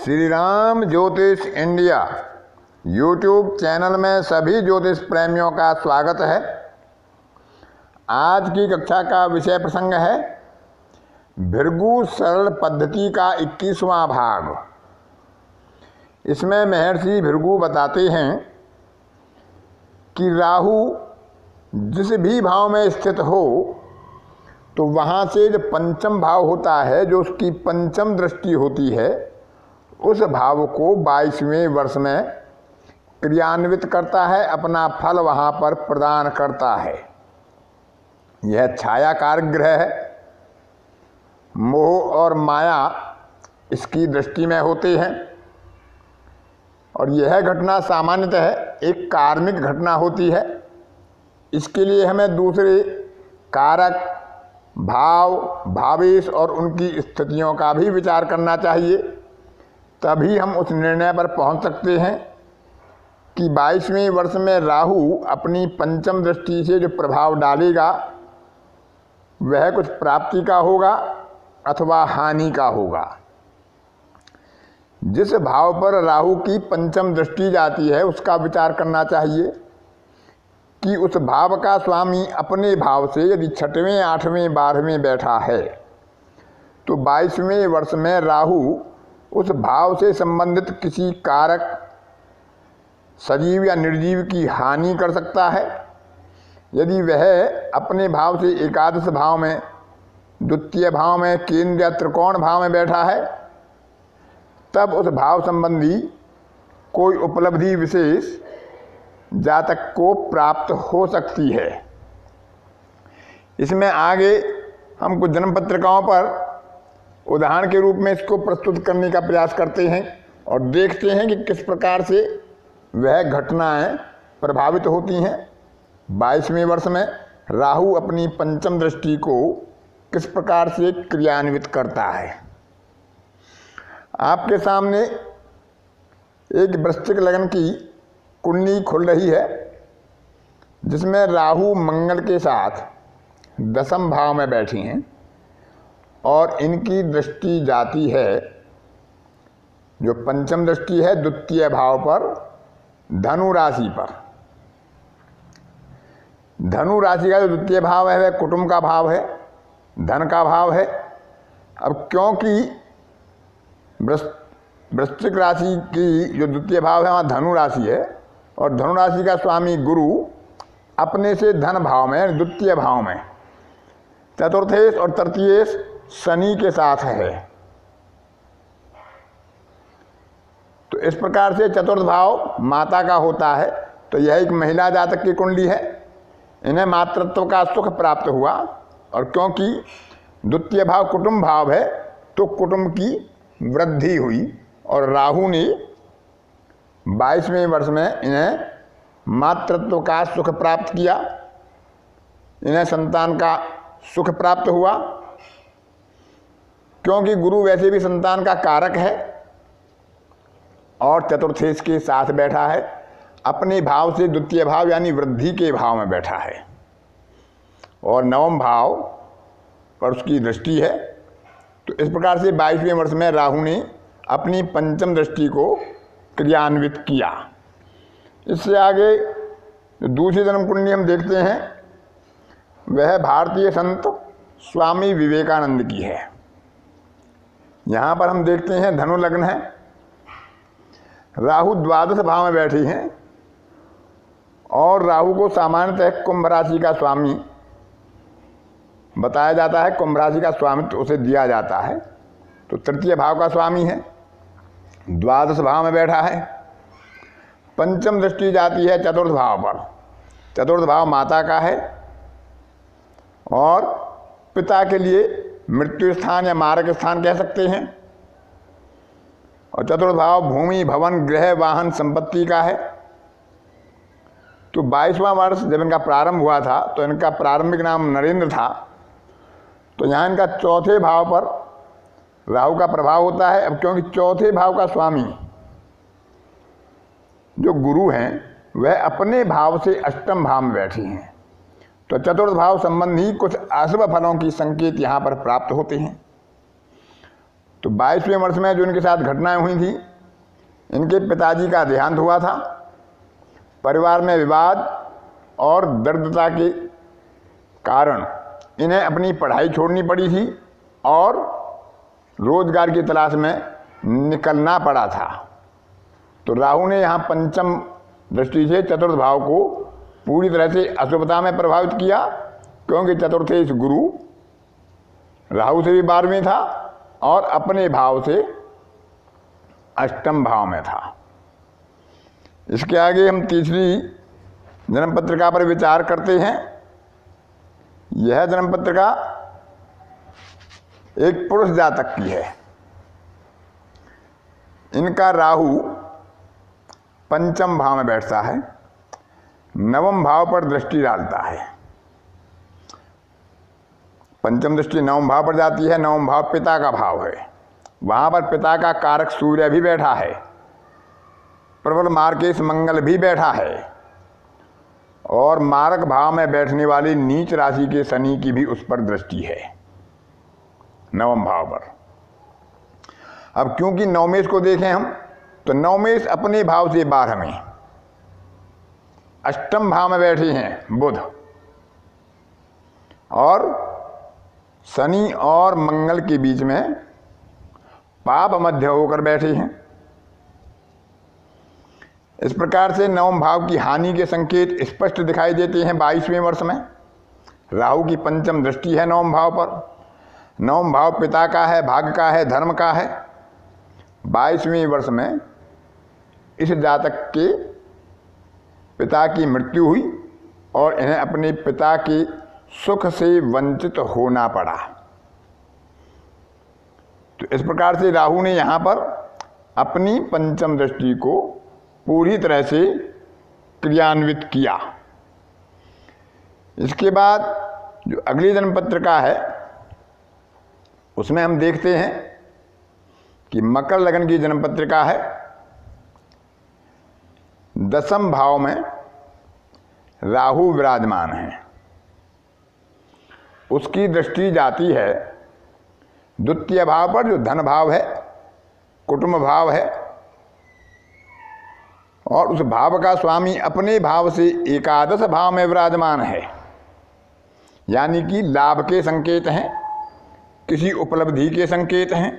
श्री राम ज्योतिष India YouTube channel में सभी ज्योतिष प्रेमियों का स्वागत है। आज की कक्षा का विषय प्रसंग है भृगु सरल पद्धति का 21वां भाग। इसमें महर्षि भृगु बताते हैं कि राहु जिस भी भाव में स्थित हो तो वहाँ से जो पंचम भाव होता है, जो उसकी पंचम दृष्टि होती है, उस भाव को 22वें वर्ष में क्रियान्वित करता है, अपना फल वहाँ पर प्रदान करता है। यह छायाकार ग्रह है। मोह और माया इसकी दृष्टि में होते हैं और यह घटना सामान्यतः एक कार्मिक घटना होती है। इसके लिए हमें दूसरे कारक, भाव, भावेश और उनकी स्थितियों का भी विचार करना चाहिए, तभी हम उस निर्णय पर पहुंच सकते हैं कि 22वें वर्ष में राहु अपनी पंचम दृष्टि से जो प्रभाव डालेगा वह कुछ प्राप्ति का होगा अथवा हानि का होगा। जिस भाव पर राहु की पंचम दृष्टि जाती है उसका विचार करना चाहिए कि उस भाव का स्वामी अपने भाव से यदि 6वें, 8वें, 12वें बैठा है तो 22वें वर्ष में राहु उस भाव से संबंधित किसी कारक, सजीव या निर्जीव की हानि कर सकता है। यदि वह अपने भाव से एकादश भाव में, द्वितीय भाव में, केंद्र या त्रिकोण भाव में बैठा है, तब उस भाव संबंधी कोई उपलब्धि विशेष जातक को प्राप्त हो सकती है। इसमें आगे हम कुछ जन्म पत्रिकाओं पर उदाहरण के रूप में इसको प्रस्तुत करने का प्रयास करते हैं और देखते हैं कि किस प्रकार से वह घटनाएं प्रभावित होती हैं। 22वें वर्ष में राहु अपनी पंचम दृष्टि को किस प्रकार से क्रियान्वित करता है। आपके सामने एक वृश्चिक लग्न की कुंडली खुल रही है जिसमें राहु मंगल के साथ दशम भाव में बैठी हैं और इनकी दृष्टि जाती है, जो पंचम दृष्टि है, द्वितीय भाव पर, धनु राशि पर। धनु राशि का जो द्वितीय भाव है वह कुटुंब का भाव है, धन का भाव है। अब क्योंकि वृश्चिक राशि की जो द्वितीय भाव है वहाँ धनु राशि है और धनु राशि का स्वामी गुरु अपने से धन भाव में, द्वितीय भाव में, चतुर्थेश और तृतीयेश शनि के साथ है। तो इस प्रकार से चतुर्थ भाव माता का होता है। तो यह एक महिला जातक की कुंडली है। इन्हें मातृत्व का सुख प्राप्त हुआ और क्योंकि द्वितीय भाव कुटुंब भाव है तो कुटुंब की वृद्धि हुई और राहु ने 22वें वर्ष में इन्हें मातृत्व का सुख प्राप्त किया। इन्हें संतान का सुख प्राप्त हुआ क्योंकि गुरु वैसे भी संतान का कारक है और चतुर्थेश के साथ बैठा है, अपने भाव से द्वितीय भाव यानी वृद्धि के भाव में बैठा है और नवम भाव पर उसकी दृष्टि है। तो इस प्रकार से 22वें वर्ष में राहु ने अपनी पंचम दृष्टि को क्रियान्वित किया। इससे आगे दूसरी जन्म कुंडली हम देखते हैं, वह भारतीय संत स्वामी विवेकानंद की है। यहाँ पर हम देखते हैं धनु लग्न है, राहु द्वादश भाव में बैठी हैं और राहु को सामान्यतः कुंभ राशि का स्वामी बताया जाता है, कुंभ राशि का स्वामित्व उसे दिया जाता है। तो तृतीय भाव का स्वामी है, द्वादश भाव में बैठा है। पंचम दृष्टि जाती है चतुर्थ भाव पर। चतुर्थ भाव माता का है और पिता के लिए मृत्यु स्थान या मारक स्थान कह सकते हैं। और चतुर्थ भाव भूमि, भवन, गृह, वाहन, संपत्ति का है। तो 22वां वर्ष जब इनका प्रारंभ हुआ था तो इनका प्रारंभिक नाम नरेंद्र था। तो यहाँ इनका चौथे भाव पर राहु का प्रभाव होता है। अब क्योंकि चौथे भाव का स्वामी जो गुरु हैं वह अपने भाव से अष्टम भाव में बैठे हैं, तो चतुर्थ भाव संबंधी कुछ अशुभ फलों की संकेत यहाँ पर प्राप्त होते हैं। तो 22वें वर्ष में जो इनके साथ घटनाएं हुई थी, इनके पिताजी का देहांत हुआ था, परिवार में विवाद और दरिद्रता के कारण इन्हें अपनी पढ़ाई छोड़नी पड़ी थी और रोजगार की तलाश में निकलना पड़ा था। तो राहु ने यहाँ पंचम दृष्टि से चतुर्थ भाव को पूरी तरह से अशुभता में प्रभावित किया, क्योंकि चतुर्थेश गुरु राहु से भी 12वें था और अपने भाव से अष्टम भाव में था। इसके आगे हम तीसरी जन्म पत्रिका पर विचार करते हैं। यह जन्म पत्रिका एक पुरुष जातक की है। इनका राहु पंचम भाव में बैठता है, नवम भाव पर दृष्टि डालता है। पंचम दृष्टि नवम भाव पर जाती है, नवम भाव पिता का भाव है, वहां पर पिता का कारक सूर्य भी बैठा है, प्रबल मार्केश मंगल भी बैठा है और मारक भाव में बैठने वाली नीच राशि के शनि की भी उस पर दृष्टि है, नवम भाव पर। अब क्योंकि नवमेश को देखें हम, तो नवमेश अपने भाव से 12वें, अष्टम भाव में बैठे हैं बुध, और शनि और मंगल के बीच में पाप मध्य होकर बैठे हैं। इस प्रकार से नवम भाव की हानि के संकेत स्पष्ट दिखाई देते हैं 22वें वर्ष में। राहु की पंचम दृष्टि है नवम भाव पर। नवम भाव पिता का है, भाग्य का है, धर्म का है। 22वें वर्ष में इस जातक के पिता की मृत्यु हुई और इन्हें अपने पिता के सुख से वंचित होना पड़ा। तो इस प्रकार से राहु ने यहाँ पर अपनी पंचम दृष्टि को पूरी तरह से क्रियान्वित किया। इसके बाद जो अगली जन्म पत्रिका है उसमें हम देखते हैं कि मकर लग्न की जन्म पत्रिका है। दसम भाव में राहु विराजमान है, उसकी दृष्टि जाती है द्वितीय भाव पर, जो धन भाव है, कुटुंब भाव है, और उस भाव का स्वामी अपने भाव से एकादश भाव में विराजमान है, यानी कि लाभ के संकेत हैं, किसी उपलब्धि के संकेत हैं।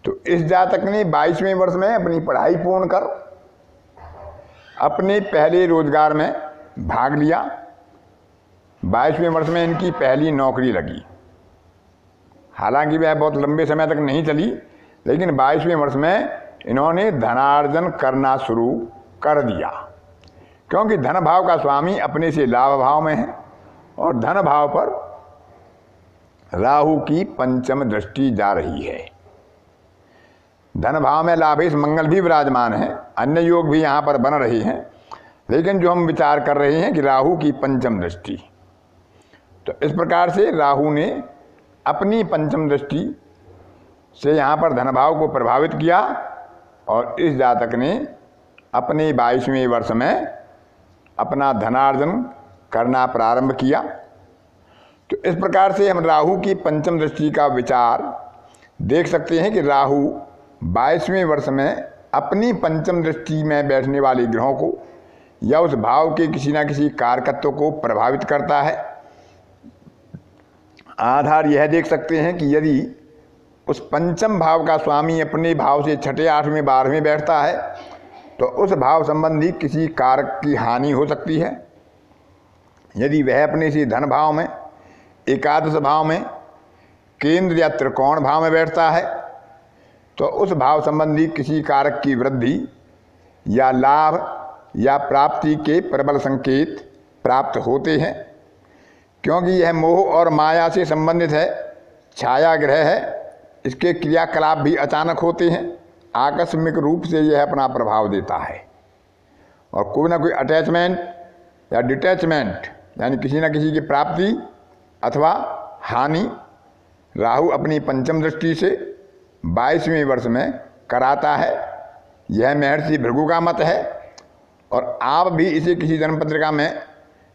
तो इस जातक ने 22वें वर्ष में अपनी पढ़ाई पूर्ण कर अपने पहले रोजगार में भाग लिया। 22वें वर्ष में इनकी पहली नौकरी लगी। हालांकि वह बहुत लंबे समय तक नहीं चली, लेकिन 22वें वर्ष में इन्होंने धनार्जन करना शुरू कर दिया, क्योंकि धन भाव का स्वामी अपने से लाभ भाव में है और धन भाव पर राहु की पंचम दृष्टि जा रही है। धन भाव में लाभेश मंगल भी विराजमान है, अन्य योग भी यहाँ पर बन रहे हैं, लेकिन जो हम विचार कर रहे हैं कि राहु की पंचम दृष्टि। तो इस प्रकार से राहु ने अपनी पंचम दृष्टि से यहाँ पर धन भाव को प्रभावित किया और इस जातक ने अपने 22वें वर्ष में अपना धनार्जन करना प्रारंभ किया। तो इस प्रकार से हम राहु की पंचम दृष्टि का विचार देख सकते हैं कि राहु 22वें वर्ष में अपनी पंचम दृष्टि में बैठने वाले ग्रहों को या उस भाव के किसी न किसी कारकत्व को प्रभावित करता है। आधार यह देख सकते हैं कि यदि उस पंचम भाव का स्वामी अपने भाव से छठे, आठवें, 12वें बैठता है तो उस भाव संबंधी किसी कारक की हानि हो सकती है। यदि वह अपने से धन भाव में, एकादश भाव में, केंद्र या त्रिकोण भाव में बैठता है तो उस भाव संबंधी किसी कारक की वृद्धि या लाभ या प्राप्ति के प्रबल संकेत प्राप्त होते हैं, क्योंकि यह मोह और माया से संबंधित है, छाया ग्रह है। इसके क्रियाकलाप भी अचानक होते हैं, आकस्मिक रूप से यह अपना प्रभाव देता है और कोई ना कोई अटैचमेंट या डिटैचमेंट, यानी किसी न किसी की प्राप्ति अथवा हानि राहु अपनी पंचम दृष्टि से 22वें वर्ष में कराता है। यह महर्षि भृगु का मत है और आप भी इसे किसी जन्म पत्रिका में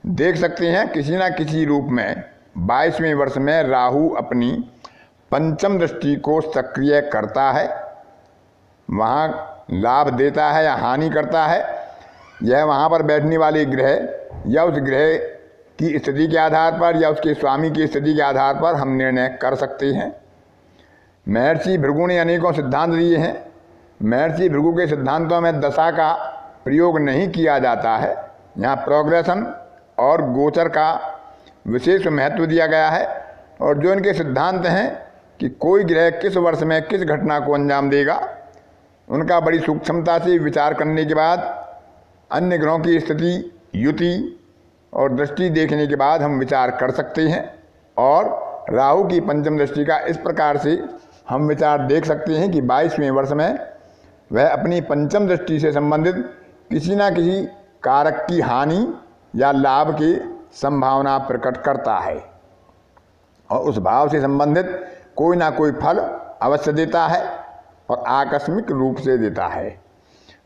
देख सकते हैं। किसी न किसी रूप में 22वें वर्ष में राहु अपनी पंचम दृष्टि को सक्रिय करता है, वहाँ लाभ देता है या हानि करता है, यह वहाँ पर बैठने वाले ग्रह या उस ग्रह की स्थिति के आधार पर या उसके स्वामी की स्थिति के आधार पर हम निर्णय कर सकते हैं। महर्षि भृगु ने अनेकों सिद्धांत दिए हैं। महर्षि भृगु के सिद्धांतों में दशा का प्रयोग नहीं किया जाता है, यहाँ प्रोग्रेशन और गोचर का विशेष महत्व दिया गया है। और जो इनके सिद्धांत हैं कि कोई ग्रह किस वर्ष में किस घटना को अंजाम देगा, उनका बड़ी सूक्ष्मता से विचार करने के बाद अन्य ग्रहों की स्थिति, युति और दृष्टि देखने के बाद हम विचार कर सकते हैं। और राहु की पंचम दृष्टि का इस प्रकार से हम विचार देख सकते हैं कि 22वें वर्ष में वह अपनी पंचम दृष्टि से संबंधित किसी न किसी कारक की हानि या लाभ की संभावना प्रकट करता है और उस भाव से संबंधित कोई ना कोई फल अवश्य देता है और आकस्मिक रूप से देता है।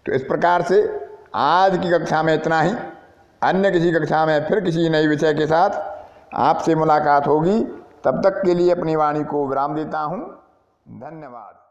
तो इस प्रकार से आज की कक्षा में इतना ही। अन्य किसी कक्षा में फिर किसी नए विषय के साथ आपसे मुलाकात होगी। तब तक के लिए अपनी वाणी को विराम देता हूँ। धन्यवाद।